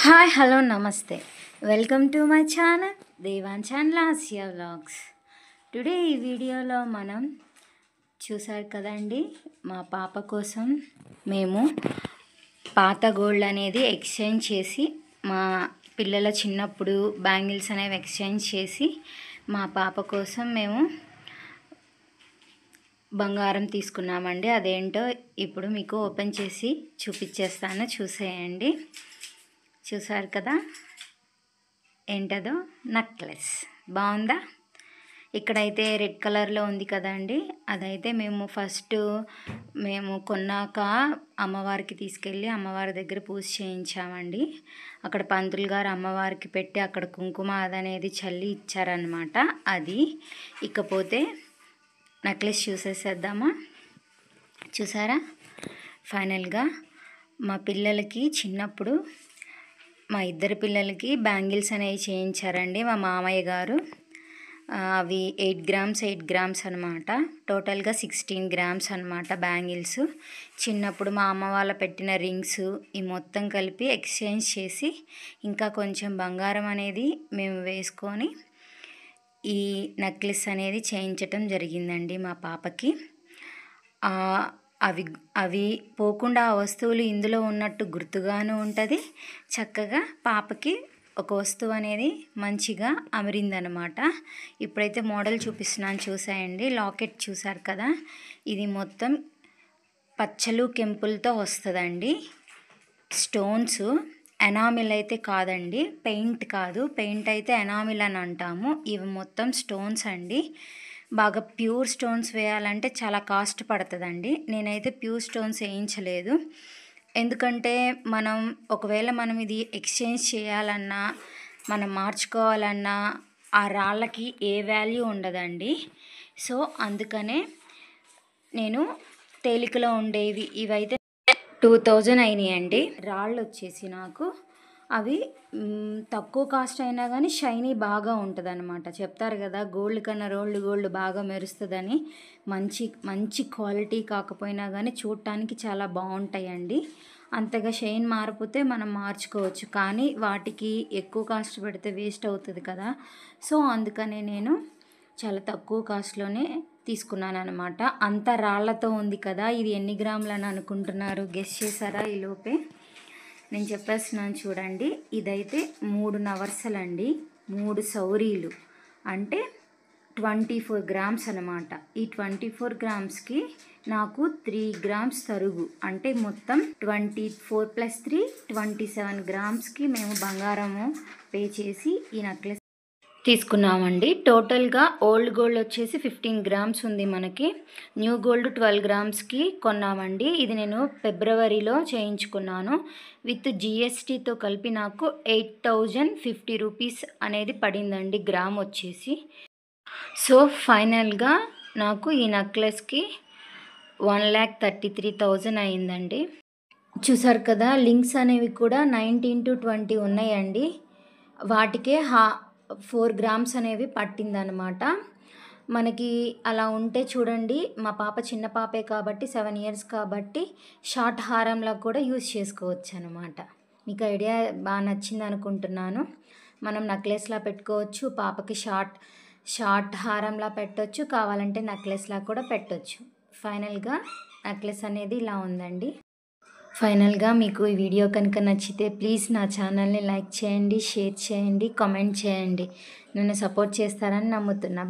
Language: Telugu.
Hi hello namaste welcome to my channel దేవాంఛాన్ లాస్య వ్లాగ్స్. టుడే ఈ వీడియోలో మనం చూసారు కదండి, మా పాప కోసం మేము పాత గోల్డ్ అనేది ఎక్స్చేంజ్ చేసి, మా పిల్లల చిన్నప్పుడు బ్యాంగిల్స్ అనేవి ఎక్స్చేంజ్ చేసి మా పాప కోసం మేము బంగారం తీసుకున్నామండి. అదేంటో ఇప్పుడు మీకు ఓపెన్ చేసి చూపించేస్తాను, చూసేయండి. చూసారు కదా, ఏంటదో నెక్లెస్ బాగుందా? ఇక్కడైతే రెడ్ కలర్లో ఉంది కదండి, అదైతే మేము కొన్నాక అమ్మవారికి తీసుకెళ్ళి అమ్మవారి దగ్గర పూజ చేయించామండి. అక్కడ పంతులు గారు అమ్మవారికి పెట్టి అక్కడ కుంకుమ అదనేది చల్లి ఇచ్చారనమాట. అది ఇకపోతే నెక్లెస్ చూసేసేద్దామా? చూసారా, ఫైనల్గా మా పిల్లలకి చిన్నప్పుడు మా ఇద్దరు పిల్లలకి బ్యాంగిల్స్ అనేవి చేయించారండి మా మామయ్య గారు. అవి 8 గ్రామ్స్ అనమాట. టోటల్గా 16 గ్రామ్స్ అనమాట బ్యాంగిల్స్. చిన్నప్పుడు మా అమ్మ వాళ్ళ పెట్టిన రింగ్స్ ఈ మొత్తం కలిపి ఎక్స్చేంజ్ చేసి ఇంకా కొంచెం బంగారం అనేది మేము వేసుకొని ఈ నెక్లెస్ అనేది చేయించటం జరిగిందండి మా పాపకి. అవి పోకుండా ఆ వస్తువులు ఇందులో ఉన్నట్టు గుర్తుగాను ఉంటుంది. చక్కగా పాపకి ఒక వస్తువు అనేది మంచిగా అమరిందనమాట. ఇప్పుడైతే మోడల్ చూపిస్తున్నాను, చూసేయండి. లాకెట్ చూసారు కదా, ఇది మొత్తం పచ్చలు కెంపులతో వస్తుందండి. స్టోన్స్ ఎనామిల్ అయితే కాదండి, పెయింట్ కాదు. పెయింట్ అయితే ఎనామిల్ అని అంటాము. ఇవి మొత్తం స్టోన్స్ అండి. బాగా ప్యూర్ స్టోన్స్ వేయాలంటే చాలా కాస్ట్ పడుతుందండి. నేనైతే ప్యూర్ స్టోన్స్ వేయించలేదు, ఎందుకంటే ఒకవేళ మనం ఇది ఎక్స్చేంజ్ చేయాలన్నా, మనం మార్చుకోవాలన్నా ఆ రాళ్ళకి ఏ వాల్యూ ఉండదండి. సో అందుకనే నేను తేలికలో ఉండేవి ఇవైతే 2000 అయినాయండి. రాళ్ళు వచ్చేసి నాకు అవి తక్కువ కాస్ట్ అయినా కానీ షైనీ బాగా ఉంటుంది అనమాట. చెప్తారు కదా, గోల్డ్ కన్నా గోల్డ్ బాగా మెరుస్తుందని. మంచి క్వాలిటీ కాకపోయినా కానీ చూడటానికి చాలా బాగుంటాయండి. అంతగా షైన్ మారిపోతే మనం మార్చుకోవచ్చు, కానీ వాటికి ఎక్కువ కాస్ట్ పెడితే వేస్ట్ అవుతుంది కదా. సో అందుకనే నేను చాలా తక్కువ కాస్ట్లోనే తీసుకున్నాను అనమాట. అంత రాళ్లతో ఉంది కదా, ఇది ఎన్ని గ్రాములు అని అనుకుంటున్నారు? గెస్ చేశారా? ఈ లోపే నేను చెప్పేస్తున్నాను చూడండి. ఇదైతే 3 నవర్సలండి, 3 సౌరీలు అంటే 24 గ్రామ్స్ అనమాట. ఈ 24 గ్రామ్స్కి నాకు 3 గ్రామ్స్ తరుగు, అంటే మొత్తం 24 + 3 27 గ్రామ్స్కి మేము బంగారము పే చేసి ఈ నెక్లెస్ తీసుకున్నామండి. టోటల్గా ఓల్డ్ గోల్డ్ వచ్చేసి 15 గ్రామ్స్ ఉంది మనకి. New gold 12 గ్రామ్స్కి కొన్నామండి. ఇది నేను ఫిబ్రవరిలో చేయించుకున్నాను. విత్ జిఎస్టీతో కలిపి నాకు 8050 రూపీస్ అనేది పడిందండి గ్రామ్ వచ్చేసి. సో ఫైనల్గా నాకు ఈ నెక్లెస్కి 1,33,000 అయిందండి. చూసారు కదా, లింక్స్ అనేవి కూడా 19 to 20 ఉన్నాయండి. వాటికే 4 గ్రామ్స్ అనేవి పట్టిందనమాట మనకి. అలా ఉంటే చూడండి, మా పాప చిన్న పాపే కాబట్టి 7 years కాబట్టి షార్ట్ హారంలా కూడా యూజ్ చేసుకోవచ్చు అనమాట. మీకు ఐడియా బాగా నచ్చింది అనుకుంటున్నాను. మనం నెక్లెస్లా పెట్టుకోవచ్చు, పాపకి షార్ట్ హారంలా పెట్టవచ్చు, కావాలంటే నెక్లెస్లా కూడా పెట్టవచ్చు. ఫైనల్గా నెక్లెస్ అనేది ఇలా ఉందండి. ఫైనల్గా మీకు ఈ వీడియో కనుక నచ్చితే ప్లీజ్ నా ఛానల్ని లైక్ చేయండి, షేర్ చేయండి, కామెంట్ చేయండి. నన్ను సపోర్ట్ చేస్తారని నమ్ముతున్నా.